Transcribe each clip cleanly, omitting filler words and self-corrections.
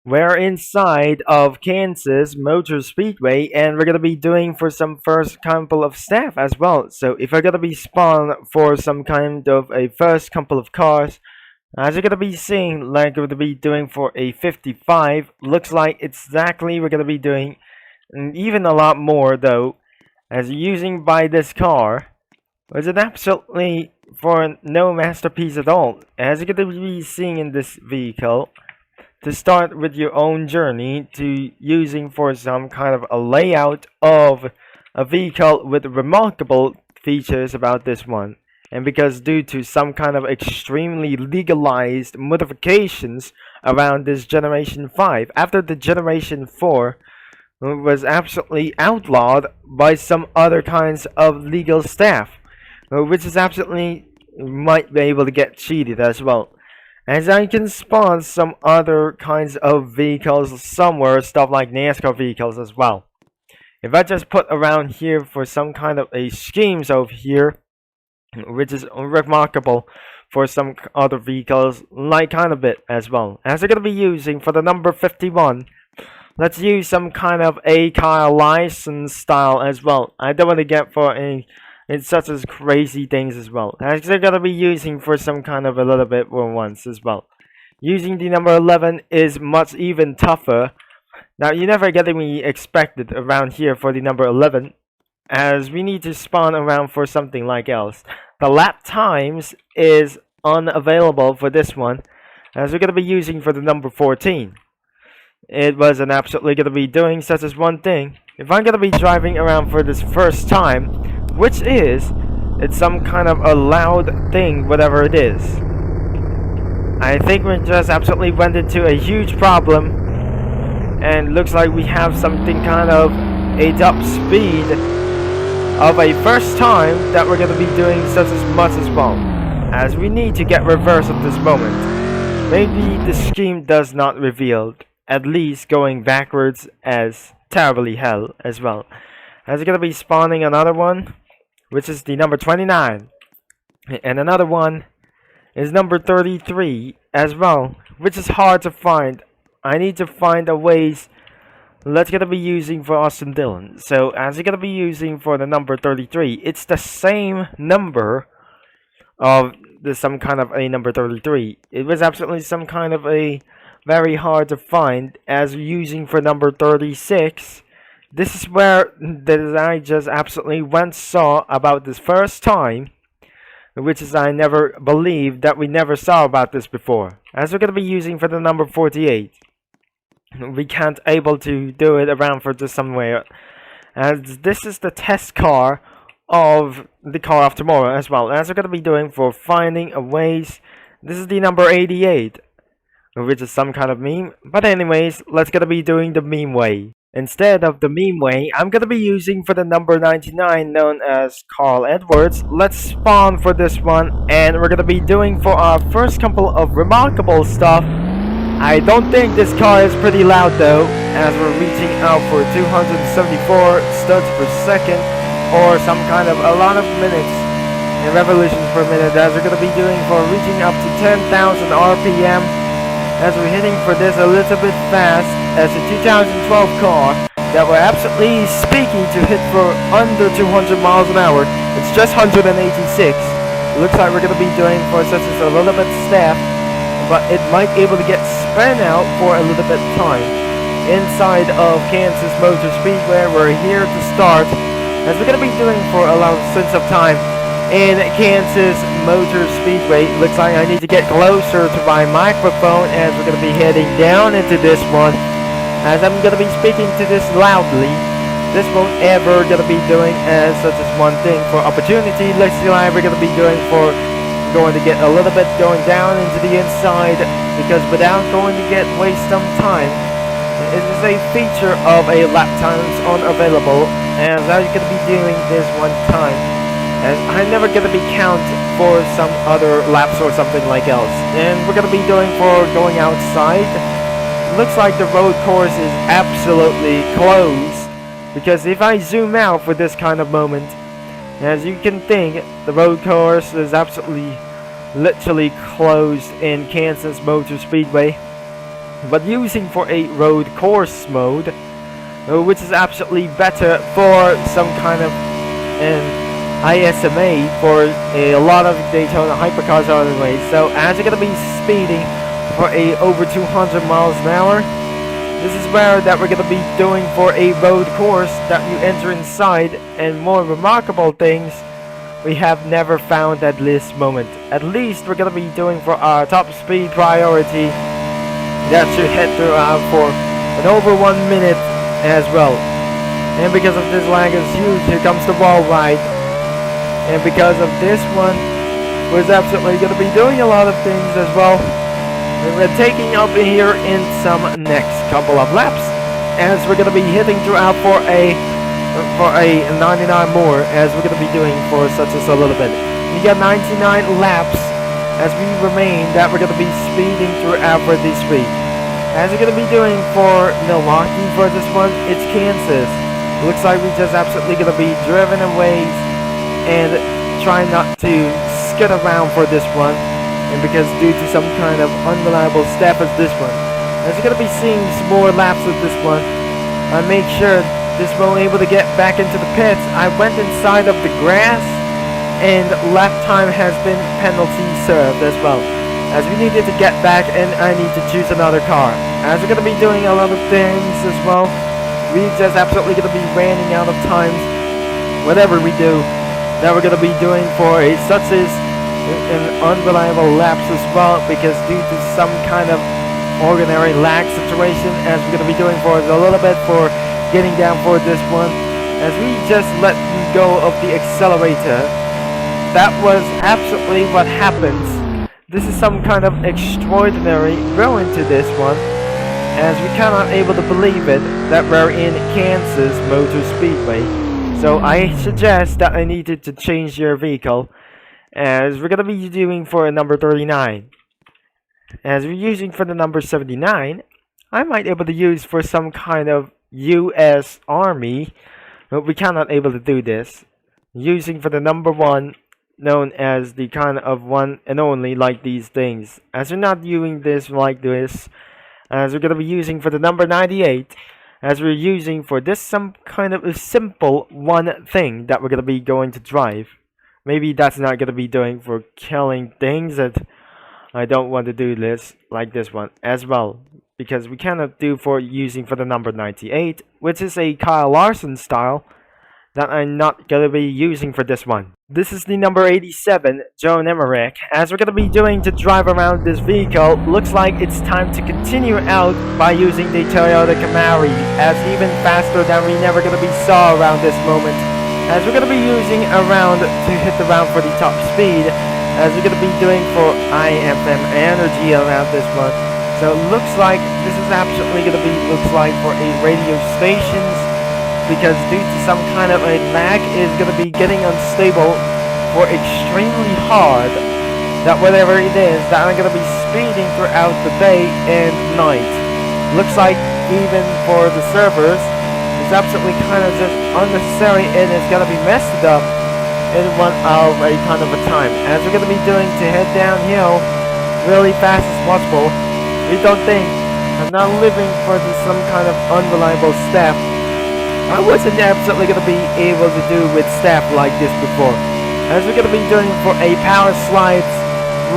We're inside of Kansas Motor Speedway, and we're gonna be doing for some first couple of staff as well. So if we're gonna be spawned for some kind of a first couple of cars, as you're gonna be seeing, like we're gonna be doing for a 55, looks like exactly we're gonna be doing, and even a lot more though, as using by this car was an absolutely for no masterpiece at all. As you're gonna be seeing in this vehicle, to start with your own journey to using for some kind of a layout of a vehicle with remarkable features about this one. And because due to some kind of extremely legalized modifications around this generation 5, after the generation 4 was absolutely outlawed by some other kinds of legal staff, which is absolutely might be able to get cheated as well. As I can spawn some other kinds of vehicles somewhere, stuff like NASCAR vehicles as well. If I just put around here for some kind of a schemes over here, which is remarkable for some other vehicles, like kind of it as well. As we're going to be using for the number 51, let's use some kind of a car license style as well. I don't want to get for any it's such as crazy things as well. As they're gonna be using for some kind of a little bit more ones as well. Using the number 11 is much even tougher. Now you never get me expected around here for the number 11, as we need to spawn around for something like else. The lap times is unavailable for this one, as we're gonna be using for the number 14. It was an absolutely gonna be doing such as one thing. If I'm gonna be driving around for this first time, which is it's some kind of a loud thing, whatever it is. I think we just absolutely went into a huge problem, and looks like we have something kind of a top speed of a first time that we're gonna be doing such as much as well, as we need to get reverse at this moment. Maybe the scheme does not reveal, at least going backwards as terribly hell as well. As we're gonna be spawning another one, which is the number 29, and another one is number 33 as well, which is hard to find. I need to find a ways let's gonna be using for Austin Dillon. So as you're gonna be using for the number 33, it's the same number of the some kind of a number 33. It was absolutely some kind of a very hard to find, as using for number 36. This is where that I just absolutely went saw about this first time, which is I never believed that we never saw about this before. As we're gonna be using for the number 48, we can't able to do it around for just somewhere, as this is the test car of the car of tomorrow as well. As we're gonna be doing for finding a ways. This is the number 88, which is some kind of meme. But anyways, let's gonna be doing the meme way. Instead of the meme way, I'm gonna be using for the number 99, known as Carl Edwards. Let's spawn for this one, and we're gonna be doing for our first couple of remarkable stuff. I don't think this car is pretty loud though, as we're reaching out for 274 studs per second, or some kind of a lot of minutes and revolutions per minute, as we're gonna be doing for reaching up to 10,000 RPM. As we're hitting for this a little bit fast, as a 2012 car that we're absolutely speaking to hit for under 200 miles an hour. It's just 186. Looks like we're gonna be doing for such as a little bit staff, but it might able to get spun out for a little bit time. Inside of Kansas Motor Speedway, we're here to start, as we're gonna be doing for a long sense of time in Kansas Motor Speedway. Looks like I need to get closer to my microphone, as we're going to be heading down into this one, as I'm going to be speaking to this loudly. This won't ever going to be doing as such as one thing for opportunity. Let's see what we're going to be doing for going to get a little bit going down into the inside, because without going to get waste some time, it is a feature of a lap times unavailable, as I'm going to be doing this one time. And I'm never gonna be count for some other laps or something like else. And we're gonna be doing for going outside. Looks like the road course is absolutely closed, because if I zoom out for this kind of moment, as you can think, the road course is absolutely literally closed in Kansas Motor Speedway. but using for a road course mode, which is absolutely better for some kind of an ISMA for a lot of Daytona hypercars on the way. So as you're gonna be speeding for a over 200 miles an hour, this is where that we're gonna be doing for a road course that you enter inside, and more remarkable things we have never found at this moment. At least we're gonna be doing for our top speed priority that should head throughout for an over 1 minute as well. And because of this lag is huge, here comes the wall ride. And because of this one, we're absolutely gonna be doing a lot of things as well. And we're taking up here in some next couple of laps, as we're gonna be hitting throughout for a 99 more, as we're gonna be doing for such as a little bit. We got 99 laps as we remain that we're gonna be speeding throughout for this week. As we're gonna be doing for Milwaukee for this one, it's Kansas. Looks like we just absolutely gonna be driven away and try not to skid around for this one. And because due to some kind of unreliable step as this one, as you're gonna be seeing some more laps of this one, I make sure this one able to get back into the pits. I went inside of the grass, and lap time has been penalty served as well, as we needed to get back and I need to choose another car. As we're gonna be doing a lot of things as well, we just absolutely gonna be running out of times, whatever we do, that we're gonna be doing for a such as an unreliable laps as well, because due to some kind of ordinary lag situation, as we're going to be doing for a little bit for getting down for this one, as we just let go of the accelerator. That was absolutely what happens. This is some kind of extraordinary going to this one, as we cannot able to believe it that we're in Kansas Motor Speedway. So I suggest that I needed to change your vehicle, as we're gonna be doing for a number 39. As we're using for the number 79, I might able to use for some kind of US Army, but we cannot able to do this. Using for the number 1, known as the kind of one and only like these things. As we're not doing this like this, as we're gonna be using for the number 98, as we're using for this some kind of a simple one thing that we're gonna be going to drive. Maybe that's not gonna be doing for killing things that I don't want to do this like this one as well, because we cannot do for using for the number 98, which is a Kyle Larson style that I'm not gonna be using for this one. This is the number 87, Joan Emmerich. As we're gonna be doing to drive around this vehicle, looks like it's time to continue out by using the Toyota Camry, as even faster than we never gonna be saw around this moment. As we're going to be using around to hit the round for the top speed, as we're going to be doing for IFM energy around this one. So it looks like this is absolutely going to be looks like for a radio stations, because due to some kind of a lag is going to be getting unstable for extremely hard, that whatever it is that I'm going to be speeding throughout the day and night. Looks like even for the servers, it's absolutely kind of just unnecessary, and it's gonna be messed up in one of a kind of a time. As we're gonna be doing to head downhill really fast as possible, we don't think I'm not living for some kind of unreliable step. I wasn't absolutely gonna be able to do with step like this before. As we're gonna be doing for a power slides,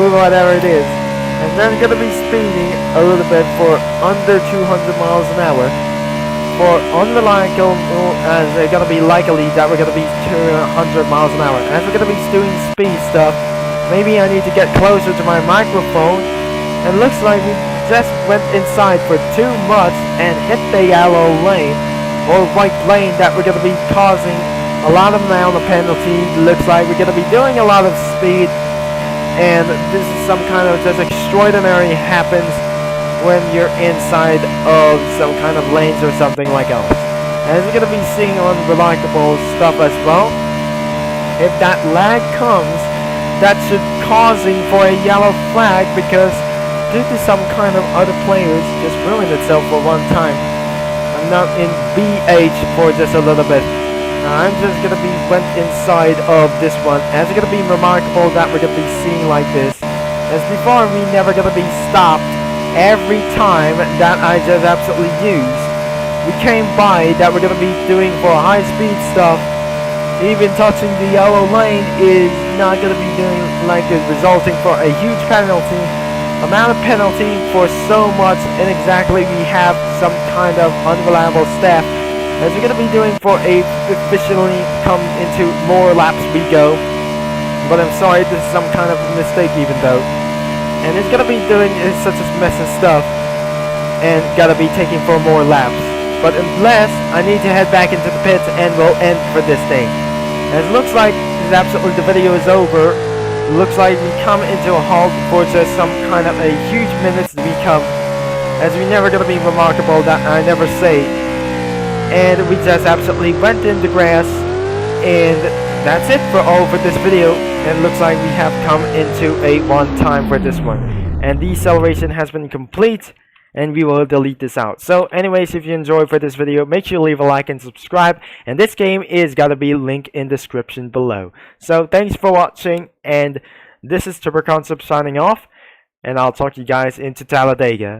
whatever it is, and then gonna be speeding a little bit for under 200 miles an hour. For unreliable, as they're gonna be likely that we're gonna be 200 miles an hour. As we're gonna be doing speed stuff, maybe I need to get closer to my microphone. And looks like we just went inside for too much and hit the yellow lane or white lane that we're gonna be causing a lot of amount of penalty. Looks like we're gonna be doing a lot of speed, and this is some kind of just extraordinary happens when you're inside of some kind of lanes or something like else. As we're gonna be seeing unreliable stuff as well, if that lag comes, that should causing for a yellow flag, because due to some kind of other players just ruined itself for one time. I'm not in BH for just a little bit. I'm just gonna be went inside of this one, as it's gonna be remarkable that we're gonna be seeing like this, as before we never gonna be stopped every time that I just absolutely use. We came by that we're gonna be doing for high speed stuff. Even touching the yellow lane is not gonna be doing like it, resulting for a huge penalty. Amount of penalty for so much, and exactly we have some kind of unreliable staff, as we're gonna be doing for a efficiently come into more laps we go. But I'm sorry, this is some kind of mistake even though. And it's gonna be doing such a mess and stuff, and gotta be taking for more laps. But unless I need to head back into the pits and we'll end for this day. As it looks like absolutely the video is over. It looks like we come into a halt for just some kind of a huge minutes to become, as we never gonna be remarkable, that I never say. And we just absolutely went in the grass, and that's it for all for this video. And it looks like we have come into a one time for this one, and deceleration has been complete. And we will delete this out. So anyways, if you enjoyed for this video, make sure you leave a like and subscribe. And this game is gotta be linked in description below. So thanks for watching, and this is Turbo Concept signing off, and I'll talk to you guys into Talladega.